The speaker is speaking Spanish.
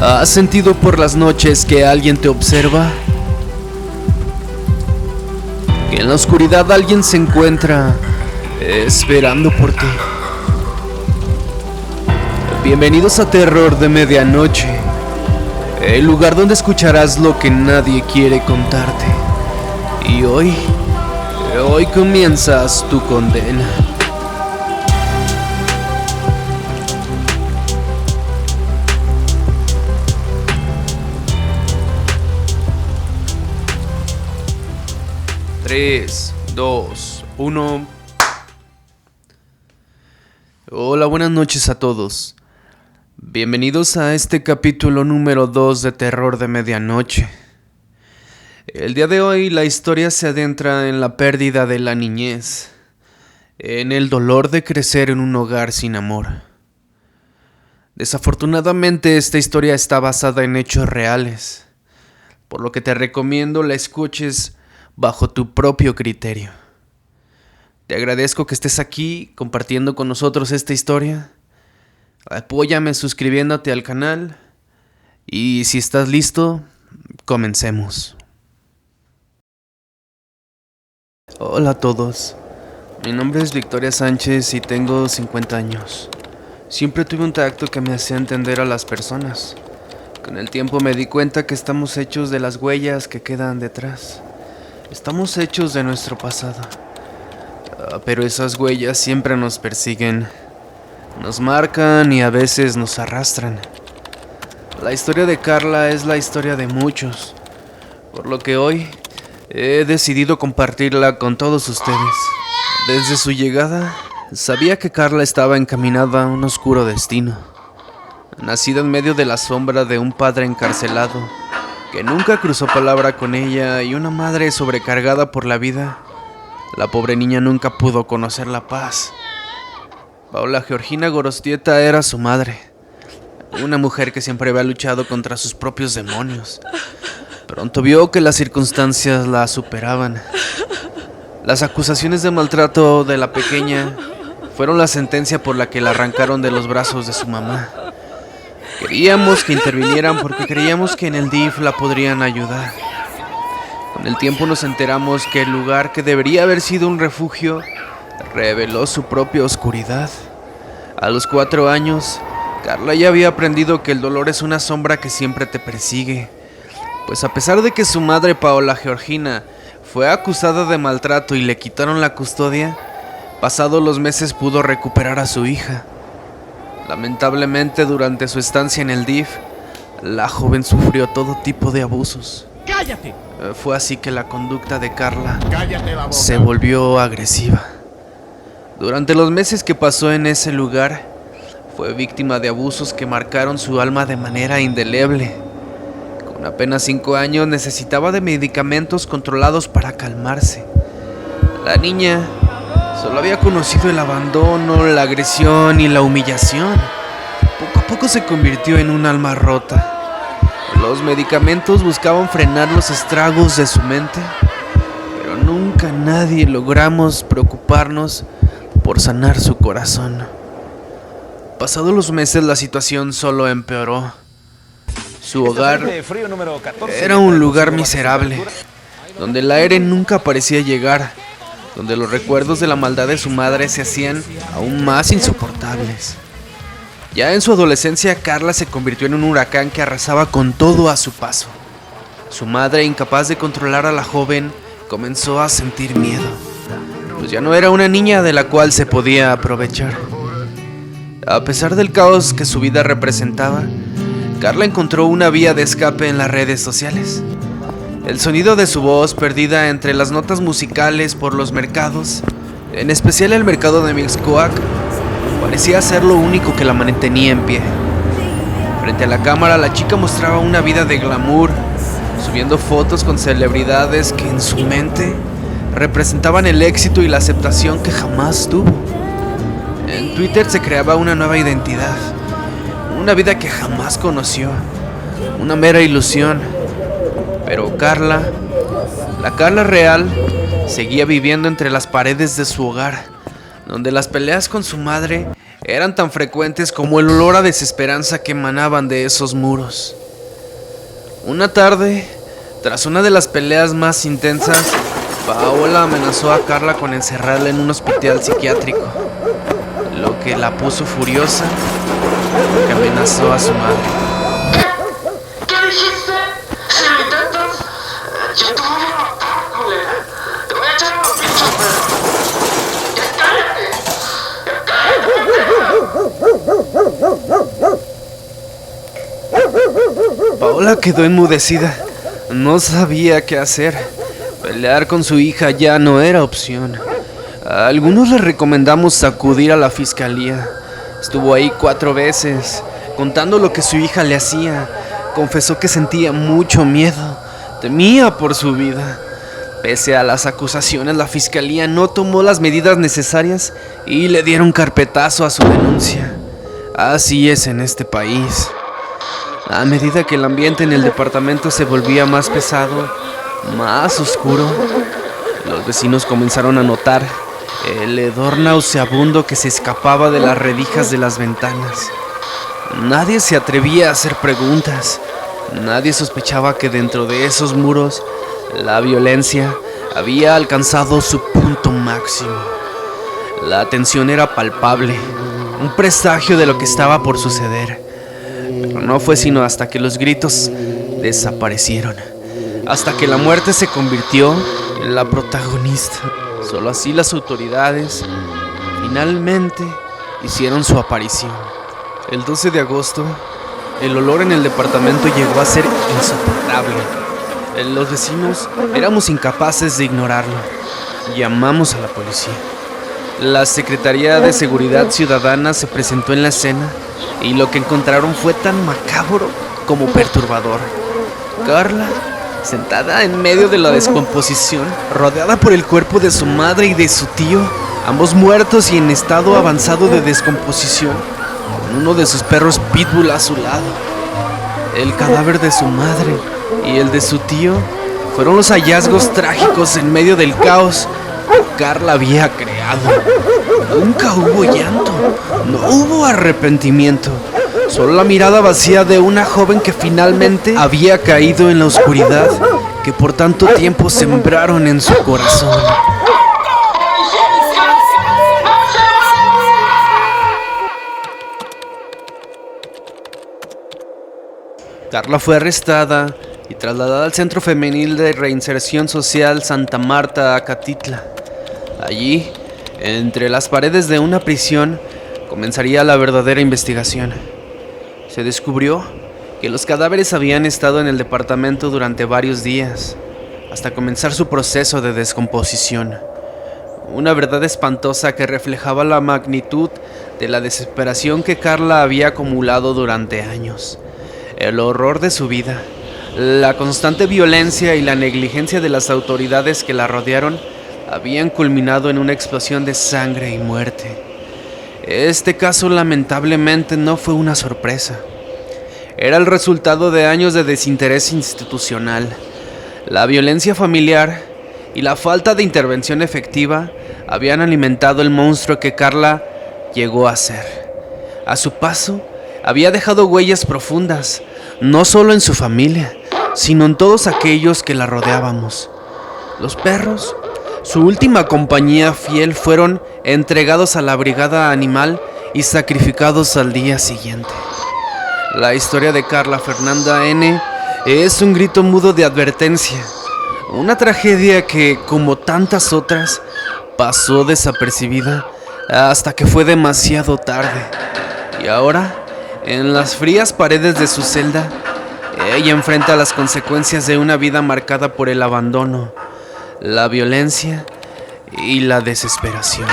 ¿Has sentido por las noches que alguien te observa? Que en la oscuridad alguien se encuentra esperando por ti. Bienvenidos a Terror de Medianoche, el lugar donde escucharás lo que nadie quiere contarte. Y hoy comienzas tu condena. Tres, dos, uno. Hola, buenas noches a todos. Bienvenidos a este capítulo número 2 de Terror de Medianoche. El día de hoy la historia se adentra en la pérdida de la niñez, en el dolor de crecer en un hogar sin amor. Desafortunadamente esta historia está basada en hechos reales, por lo que te recomiendo la escuches bajo tu propio criterio. Te agradezco que estés aquí compartiendo con nosotros esta historia. Apóyame suscribiéndote al canal y si estás listo, comencemos. Hola a todos, mi nombre es Victoria Sánchez y tengo 50 años. Siempre tuve un tacto que me hacía entender a las personas. Con el tiempo me di cuenta que estamos hechos de las huellas que quedan detrás. Estamos hechos de nuestro pasado, pero esas huellas siempre nos persiguen, nos marcan y a veces nos arrastran. La historia de Carla es la historia de muchos, por lo que hoy he decidido compartirla con todos ustedes. Desde su llegada, sabía que Carla estaba encaminada a un oscuro destino. Nacida en medio de la sombra de un padre encarcelado, que nunca cruzó palabra con ella, y una madre sobrecargada por la vida, la pobre niña nunca pudo conocer la paz. Paola Georgina Gorostieta era su madre, una mujer que siempre había luchado contra sus propios demonios. Pronto vio que las circunstancias la superaban. Las acusaciones de maltrato de la pequeña fueron la sentencia por la que la arrancaron de los brazos de su mamá. Queríamos que intervinieran porque creíamos que en el DIF la podrían ayudar. Con el tiempo nos enteramos que el lugar que debería haber sido un refugio reveló su propia oscuridad. A los 4 años, Carla ya había aprendido que el dolor es una sombra que siempre te persigue. Pues a pesar de que su madre Paola Georgina fue acusada de maltrato y le quitaron la custodia, pasados los meses pudo recuperar a su hija. Lamentablemente, durante su estancia en el DIF, la joven sufrió todo tipo de abusos. ¡Cállate! Fue así que la conducta de Carla se volvió agresiva. Durante los meses que pasó en ese lugar, fue víctima de abusos que marcaron su alma de manera indeleble. Con apenas 5 años necesitaba de medicamentos controlados para calmarse. La niña solo había conocido el abandono, la agresión y la humillación. Poco a poco se convirtió en un alma rota. Los medicamentos buscaban frenar los estragos de su mente, pero nunca nadie logramos preocuparnos por sanar su corazón. Pasados los meses, la situación solo empeoró. Su hogar era un lugar miserable, donde el aire nunca parecía llegar, donde los recuerdos de la maldad de su madre se hacían aún más insoportables. Ya en su adolescencia, Carla se convirtió en un huracán que arrasaba con todo a su paso. Su madre, incapaz de controlar a la joven, comenzó a sentir miedo, pues ya no era una niña de la cual se podía aprovechar. A pesar del caos que su vida representaba, Carla encontró una vía de escape en las redes sociales. El sonido de su voz, perdida entre las notas musicales por los mercados, en especial el mercado de Mixcoac, parecía ser lo único que la mantenía en pie. Frente a la cámara, la chica mostraba una vida de glamour, subiendo fotos con celebridades que en su mente representaban el éxito y la aceptación que jamás tuvo. En Twitter se creaba una nueva identidad, una vida que jamás conoció, una mera ilusión. Pero Carla, la Carla real, seguía viviendo entre las paredes de su hogar, donde las peleas con su madre eran tan frecuentes como el olor a desesperanza que emanaban de esos muros. Una tarde, tras una de las peleas más intensas, Paola amenazó a Carla con encerrarla en un hospital psiquiátrico, lo que la puso furiosa, que amenazó a su madre. ¿Qué dijiste? Si lo intentas, yo te voy a matar, culera. Te voy a echar a los pinches perros. ¡Ya cállate! Paola quedó enmudecida. No sabía qué hacer. Pelear con su hija ya no era opción. A algunos les recomendamos acudir a la fiscalía. Estuvo ahí 4 veces, contando lo que su hija le hacía. Confesó que sentía mucho miedo, temía por su vida. Pese a las acusaciones, la fiscalía no tomó las medidas necesarias y le dieron carpetazo a su denuncia. Así es en este país. A medida que el ambiente en el departamento se volvía más pesado, más oscuro, los vecinos comenzaron a notar el hedor nauseabundo que se escapaba de las rendijas de las ventanas. Nadie se atrevía a hacer preguntas. Nadie sospechaba que dentro de esos muros la violencia había alcanzado su punto máximo. La tensión era palpable, un presagio de lo que estaba por suceder. Pero no fue sino hasta que los gritos desaparecieron, hasta que la muerte se convirtió en la protagonista. Solo así las autoridades finalmente hicieron su aparición. El 12 de agosto, el olor en el departamento llegó a ser insoportable. Los vecinos éramos incapaces de ignorarlo. Llamamos a la policía. La Secretaría de Seguridad Ciudadana se presentó en la escena y lo que encontraron fue tan macabro como perturbador. Carla, sentada en medio de la descomposición, rodeada por el cuerpo de su madre y de su tío, ambos muertos y en estado avanzado de descomposición, con uno de sus perros pitbull a su lado. El cadáver de su madre y el de su tío fueron los hallazgos trágicos en medio del caos que Carla había creado. Nunca hubo llanto, no hubo arrepentimiento, solo la mirada vacía de una joven que finalmente había caído en la oscuridad que por tanto tiempo sembraron en su corazón. Carla fue arrestada y trasladada al Centro Femenil de Reinserción Social Santa Marta, Acatitla. Allí, entre las paredes de una prisión, comenzaría la verdadera investigación. Se descubrió que los cadáveres habían estado en el departamento durante varios días, hasta comenzar su proceso de descomposición. Una verdad espantosa que reflejaba la magnitud de la desesperación que Carla había acumulado durante años. El horror de su vida, la constante violencia y la negligencia de las autoridades que la rodearon habían culminado en una explosión de sangre y muerte. Este caso lamentablemente no fue una sorpresa. Era el resultado de años de desinterés institucional. La violencia familiar y la falta de intervención efectiva habían alimentado el monstruo que Carla llegó a ser. A su paso, había dejado huellas profundas, no solo en su familia, sino en todos aquellos que la rodeábamos. Los perros, su última compañía fiel, fueron entregados a la brigada animal y sacrificados al día siguiente. La historia de Carla Fernanda N. es un grito mudo de advertencia, una tragedia que, como tantas otras, pasó desapercibida hasta que fue demasiado tarde. Y ahora, en las frías paredes de su celda, ella enfrenta las consecuencias de una vida marcada por el abandono, la violencia y la desesperación.